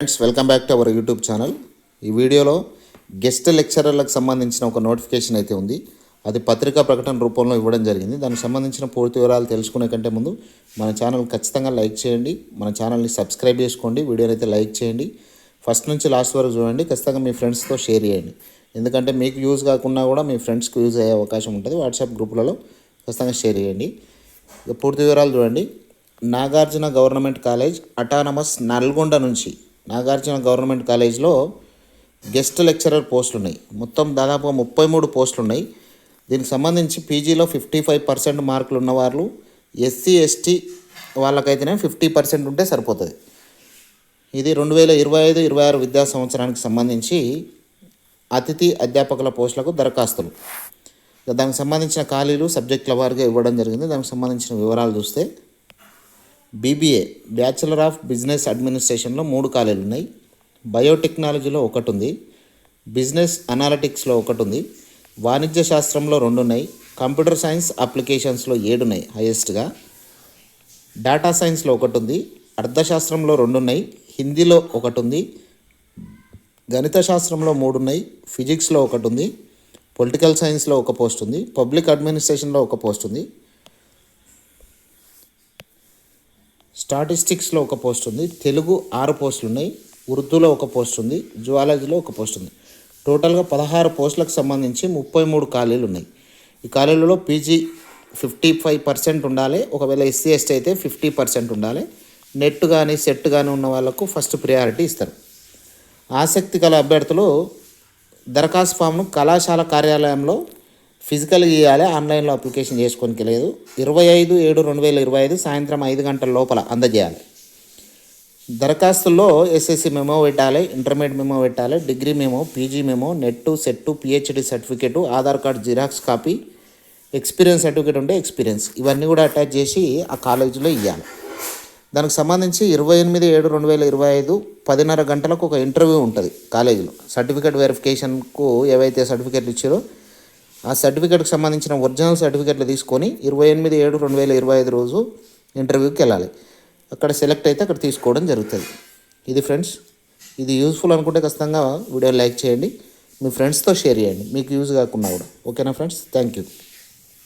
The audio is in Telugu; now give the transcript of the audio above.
Friends, welcome back to our YouTube channel. ఈ వీడియోలో గెస్ట్ లెక్చరర్లకు సంబంధించిన ఒక నోటిఫికేషన్ అయితే ఉంది. అది పత్రికా ప్రకటన రూపంలో ఇవ్వడం జరిగింది. దానికి సంబంధించిన పూర్తి వివరాలు తెలుసుకునే కంటే ముందు మన ఛానల్ ఖచ్చితంగా లైక్ చేయండి, మన ఛానల్ని సబ్స్క్రైబ్ చేసుకోండి, వీడియోని అయితే లైక్ చేయండి, ఫస్ట్ నుంచి లాస్ట్ వరకు చూడండి. ఖచ్చితంగా మీ ఫ్రెండ్స్తో షేర్ చేయండి. ఎందుకంటే మీకు యూజ్ కాకుండా కూడా మీ ఫ్రెండ్స్కి యూజ్ అయ్యే అవకాశం ఉంటుంది. వాట్సాప్ గ్రూపులలో ఖచ్చితంగా షేర్ చేయండి. ఇక పూర్తి వివరాలు చూడండి. Nagarjuna government college autonomous Nalgonda నుంచి నాగార్జున గవర్నమెంట్ కాలేజ్లో గెస్ట్ లెక్చరర్ పోస్టులు ఉన్నాయి. మొత్తం దాదాపుగా 33 పోస్టులు ఉన్నాయి. దీనికి సంబంధించి పీజీలో 55% మార్కులు ఉన్నవాళ్ళు, ఎస్సీ ఎస్టీ వాళ్ళకైతేనే 50% ఉంటే సరిపోతుంది. ఇది 2025-26 విద్యా సంవత్సరానికి సంబంధించి అతిథి అధ్యాపకుల పోస్టులకు దరఖాస్తులు. దానికి సంబంధించిన ఖాళీలు సబ్జెక్టుల వారిగా ఇవ్వడం జరిగింది. దానికి సంబంధించిన వివరాలు చూస్తే బీబీఏ బ్యాచిలర్ ఆఫ్ బిజినెస్ అడ్మినిస్ట్రేషన్లో 3 ఖాళీలు ఉన్నాయి. బయోటెక్నాలజీలో 1 ఉంది, బిజినెస్ అనాలిటిక్స్లో 1 ఉంది, వాణిజ్య శాస్త్రంలో 2 ఉన్నాయి, కంప్యూటర్ సైన్స్ అప్లికేషన్స్లో 7 ఉన్నాయి హైయెస్ట్గా, డేటా సైన్స్లో 1 ఉంది, అర్థశాస్త్రంలో 2 ఉన్నాయి, హిందీలో 1 ఉంది, గణిత శాస్త్రంలో 3 ఉన్నాయి, ఫిజిక్స్లో 1 ఉంది, పొలిటికల్ సైన్స్లో 1 పోస్ట్ ఉంది, పబ్లిక్ అడ్మినిస్ట్రేషన్లో 1 పోస్ట్ ఉంది, స్టాటిస్టిక్స్లో 1 పోస్ట్ ఉంది, తెలుగు 6 పోస్టులు ఉన్నాయి, ఉర్దూలో 1 పోస్ట్ ఉంది, జువాలజీలో 1 పోస్ట్ ఉంది. టోటల్గా 16 పోస్టులకు సంబంధించి 33 ఖాళీలు ఉన్నాయి. ఈ ఖాళీలలో పీజీ 55% ఉండాలి. ఒకవేళ ఎస్సీ ఎస్టీ అయితే 50% ఉండాలి. నెట్ కానీ సెట్ కానీ ఉన్న వాళ్ళకు ఫస్ట్ ప్రియారిటీ ఇస్తారు. ఆసక్తి గల అభ్యర్థులు దరఖాస్తు ఫామ్ను కళాశాల కార్యాలయంలో ఫిజికల్గా ఇవ్వాలి, ఆన్లైన్లో అప్లికేషన్ చేసుకోనికి లేదు. 25/7/2025 సాయంత్రం 5 గంటల లోపల అందజేయాలి. దరఖాస్తుల్లో ఎస్ఎస్సి మెమో పెట్టాలి, ఇంటర్మీడియట్ మెమో పెట్టాలి, degree memo, PG memo, net set, PhD certificate, Aadhaar card xerox copy, experience certificate ఉంటే ఎక్స్పీరియన్స్, ఇవన్నీ కూడా అటాచ్ చేసి ఆ కాలేజీలో ఇవ్వాలి. దానికి సంబంధించి 28/7/2025 10:30 గంటలకు ఒక ఇంటర్వ్యూ ఉంటుంది కాలేజీలో. సర్టిఫికేట్ వెరిఫికేషన్కు ఏవైతే సర్టిఫికేట్లు ఇచ్చారో ఆ సర్టిఫికేట్కి సంబంధించిన ఒరిజినల్ సర్టిఫికేట్లు తీసుకొని 28/7/2025 రోజు ఇంటర్వ్యూకి వెళ్ళాలి. అక్కడ సెలెక్ట్ అయితే అక్కడ తీసుకోవడం జరుగుతుంది. ఇది ఫ్రెండ్స్, ఇది యూస్ఫుల్ అనుకుంటే ఖచ్చితంగా వీడియో లైక్ చేయండి, మీ ఫ్రెండ్స్తో షేర్ చేయండి, మీకు యూజ్ కాకుండా కూడా. ఓకేనా ఫ్రెండ్స్, థ్యాంక్ యూ.